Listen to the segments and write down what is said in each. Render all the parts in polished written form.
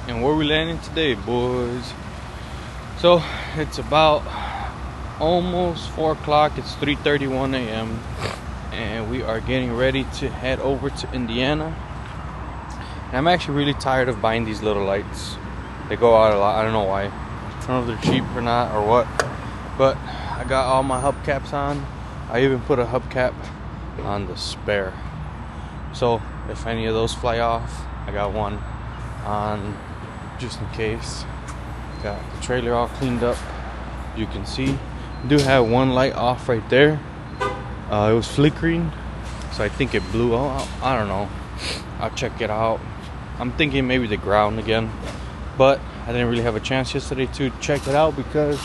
and where we landing today, boys. So it's about almost 4 o'clock. It's 3:31 a.m. and we are getting ready to head over to Indiana. And I'm actually really tired of buying these little lights. They go out a lot. I don't know why. I don't know if they're cheap or not or what, but I got all my hubcaps on. I even put a hubcap on the spare, so if any of those fly off, I got one on just in case. Got the trailer all cleaned up. You can see I do have one light off right there. It was flickering, so I think it blew out. I don't know. I'll check it out. I'm thinking maybe the ground again, but I didn't really have a chance yesterday to check it out because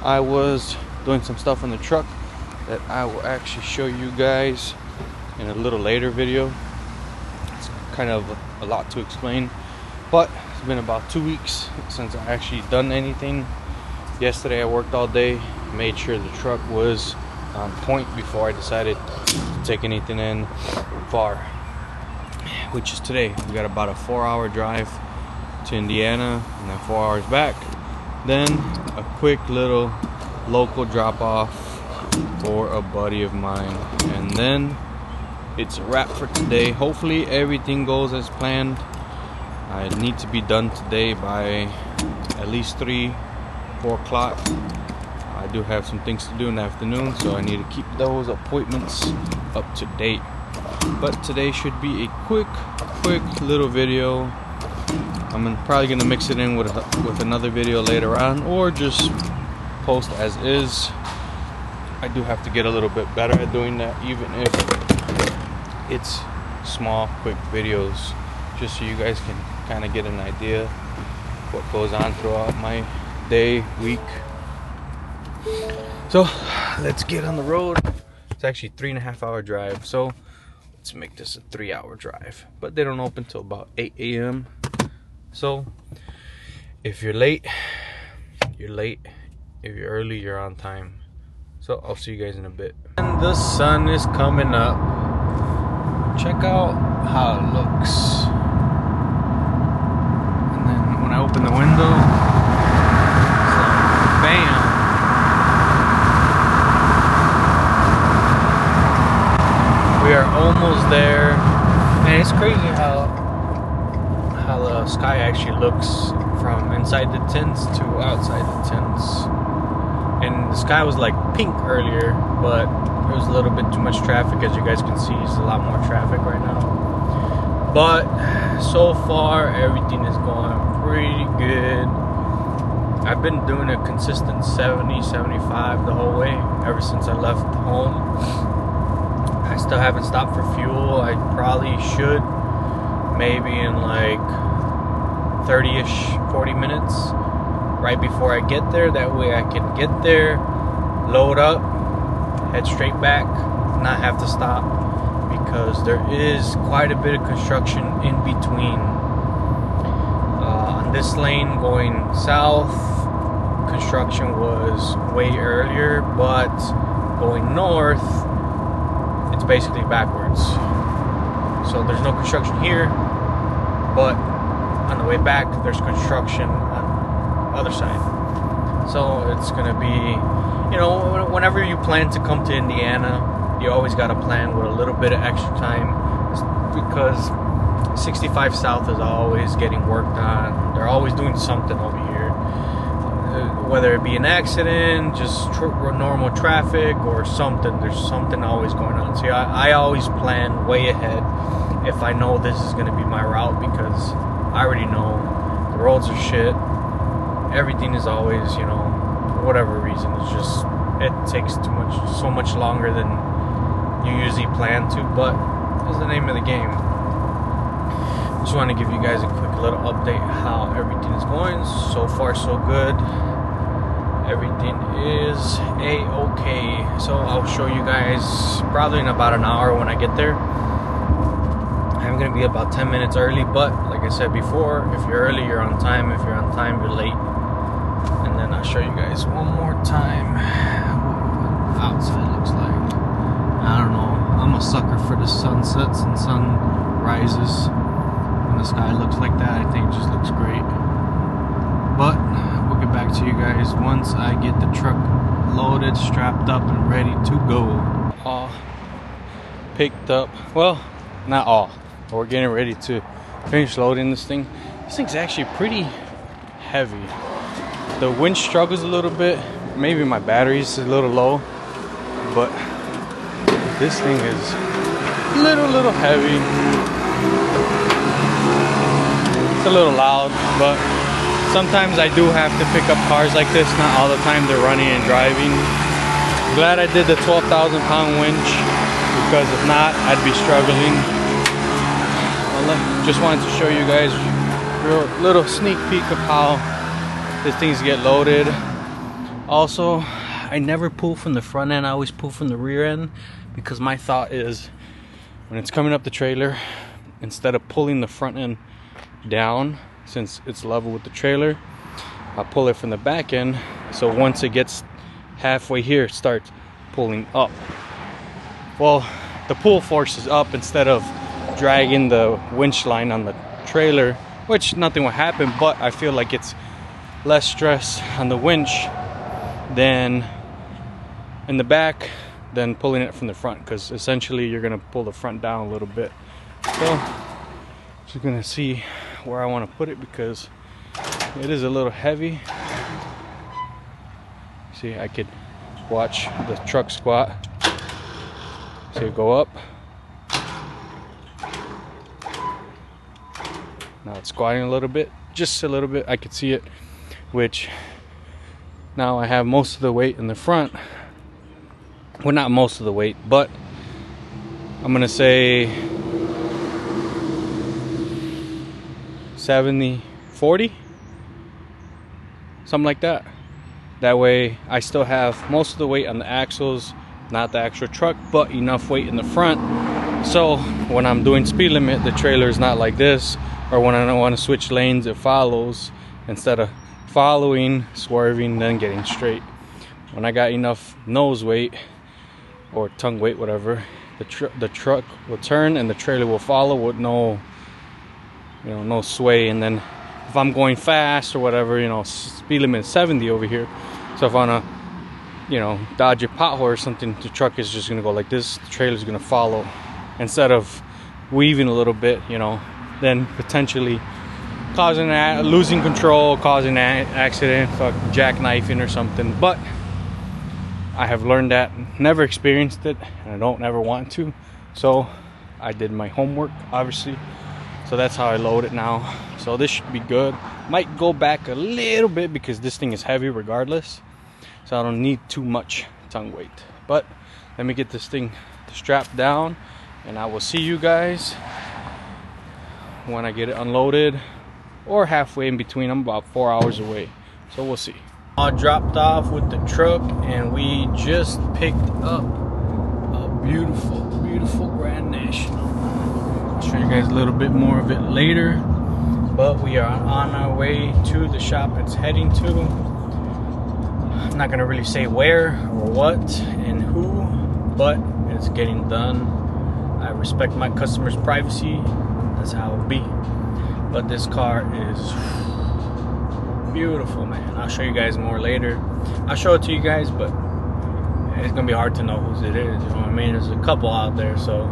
I was doing some stuff in the truck that I will actually show you guys in a little later video. It's kind of a lot to explain, but it's been about 2 weeks since I actually done anything. Yesterday I worked all day, made sure the truck was on point before I decided to take anything in far, which is today. We got about a 4-hour drive to Indiana and then 4 hours back, then a quick little local drop off for a buddy of mine, and then it's a wrap for today. Hopefully everything goes as planned. I need to be done today by at least 3-4 o'clock. I do have some things to do in the afternoon, so I need to keep those appointments up to date. But today should be a quick little video. I'm probably gonna mix it in with another video later on, or just post as is. I do have to get a little bit better at doing that, even if it's small, quick videos, just so you guys can kind of get an idea what goes on throughout my day, week. So let's get on the road. It's actually 3.5 hour drive, so let's make this a 3-hour drive. But they don't open till about 8 a.m. So if you're late, you're late. If you're early, you're on time. So I'll see you guys in a bit. And the sun is coming up. Check out how it looks. And then when I open the window, it's like bam. We are almost there. And it's crazy how the sky actually looks from inside the tents to outside the tents. And the sky was like pink earlier, but there was a little bit too much traffic. As you guys can see, there's a lot more traffic right now. But so far, everything is going pretty good. I've been doing a consistent 70, 75 the whole way, ever since I left home. I still haven't stopped for fuel. I probably should, maybe in like 30-ish, 40 minutes. Right before I get there, that way I can get there, load up, head straight back, not have to stop, because there is quite a bit of construction in between. On this lane going south, construction was way earlier, but going north, it's basically backwards. So there's no construction here, but on the way back there's construction other side. So it's gonna be, you know, whenever you plan to come to Indiana, you always got to plan with a little bit of extra time, because 65 South is always getting worked on. They're always doing something over here, whether it be an accident, just normal traffic, or something. There's something always going on. So I always plan way ahead if I know this is gonna be my route, because I already know the roads are shit. Everything is always, you know, for whatever reason, it's just, it takes so much longer than you usually plan to, but it's the name of the game. Just want to give you guys a quick little update how everything is going. So far so good. Everything is a-okay. So I'll show you guys probably in about an hour when I get there. I'm gonna be about 10 minutes early, but like I said before, if you're early, you're on time. If you're on time, you're late. And then I'll show you guys one more time what outside looks like. I don't know, I'm a sucker for the sunsets and sunrises. the sky looks like that, I think it just looks great. But we'll get back to you guys once I get the truck loaded, strapped up, and ready to go. All picked up. Well, not all. But we're getting ready to finish loading this thing. This thing's actually pretty heavy. The winch struggles a little bit. Maybe my battery's a little low, but this thing is a little heavy. It's a little loud, but sometimes I do have to pick up cars like this. Not all the time they're running and driving. Glad I did the 12,000 pound winch, because if not, I'd be struggling. Just wanted to show you guys a little sneak peek of how these things get loaded. Also, I never pull from the front end, I always pull from the rear end, because my thought is when it's coming up the trailer, instead of pulling the front end down, since it's level with the trailer, I pull it from the back end, so once it gets halfway here, it starts pulling up. Well, the pull force is up instead of dragging the winch line on the trailer, which nothing will happen, but I feel like it's less stress on the winch than in the back than pulling it from the front, because essentially you're gonna pull the front down a little bit. So just gonna see where I want to put it, because it is a little heavy. See, I could watch the truck squat. See it go up. Now it's squatting a little bit, just a little bit. I could see it, which now I have most of the weight in the front. Well, not most of the weight, but I'm gonna say 70-40, something like that. That way I still have most of the weight on the axles, not the actual truck, but enough weight in the front, so when I'm doing speed limit, the trailer is not like this, or when I don't want to switch lanes, it follows instead of following, swerving, then getting straight. When I got enough nose weight or tongue weight, whatever, the truck will turn and the trailer will follow with no, you know, no sway. And then if I'm going fast or whatever, you know, speed limit is 70 over here, so if I want to, you know, dodge a pothole or something, the truck is just gonna go like this, the trailer is gonna follow, instead of weaving a little bit, you know, then potentially causing losing control, causing an accident, jackknifing or something. But I have learned that, never experienced it, and I don't ever want to, so I did my homework, obviously. So that's how I load it now. So this should be good. Might go back a little bit because this thing is heavy regardless, so I don't need too much tongue weight. But let me get this thing strapped down, and I will see you guys when I get it unloaded, or halfway in between. I'm about 4 hours away, so we'll see. All dropped off with the truck, and we just picked up a beautiful Grand National. I'll show you guys a little bit more of it later, but we are on our way to the shop it's heading to. I'm not gonna really say where or what and who, but it's getting done. I respect my customers' privacy, that's how it be. But this car is beautiful, man. I'll show you guys more later. I'll show it to you guys, but it's gonna be hard to know whose it is, you know what I mean? There's a couple out there, so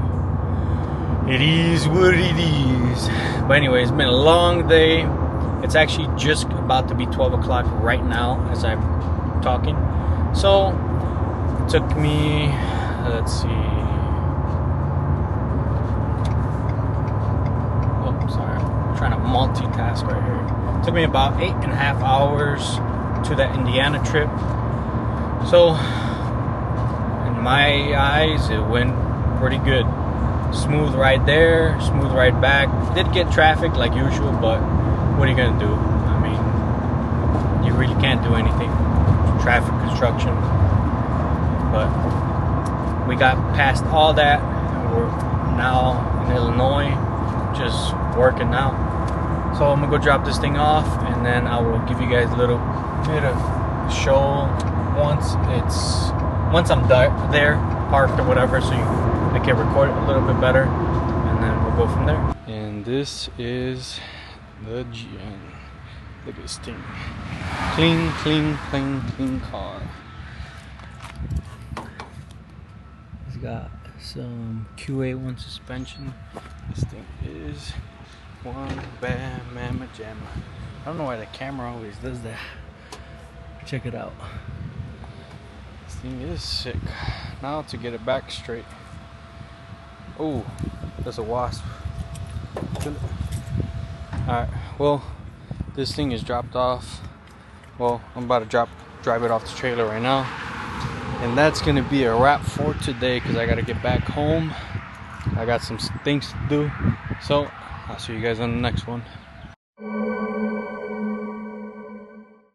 it is what it is. But anyway, it's been a long day. It's actually just about to be 12 o'clock right now as I'm talking. So it took me, let's see, oh sorry, I'm trying to multitask right here. It took me about 8.5 hours to that Indiana trip. So in my eyes, it went pretty good. Smooth ride there, smooth ride back. Did get traffic like usual, but what are you gonna do? I mean, you really can't do anything. Traffic construction. But we got past all that. We're now in Illinois, just working now. So I'm gonna go drop this thing off, and then I will give you guys a little bit of show once I'm there, parked or whatever, so I can record it a little bit better, and then we'll go from there. And this is the GN. Look at this thing. Clean, clean, clean, clean car. It's got some QA1 suspension. This thing is one bad mamma jamma. I don't know why the camera always does that. Check it out. This thing is sick. Now to get it back straight. Oh, there's a wasp. Alright, well, this thing is dropped off. Well, I'm about to drive it off the trailer right now. And that's gonna be a wrap for today because I gotta get back home. I got some things to do. So, I'll see you guys on the next one.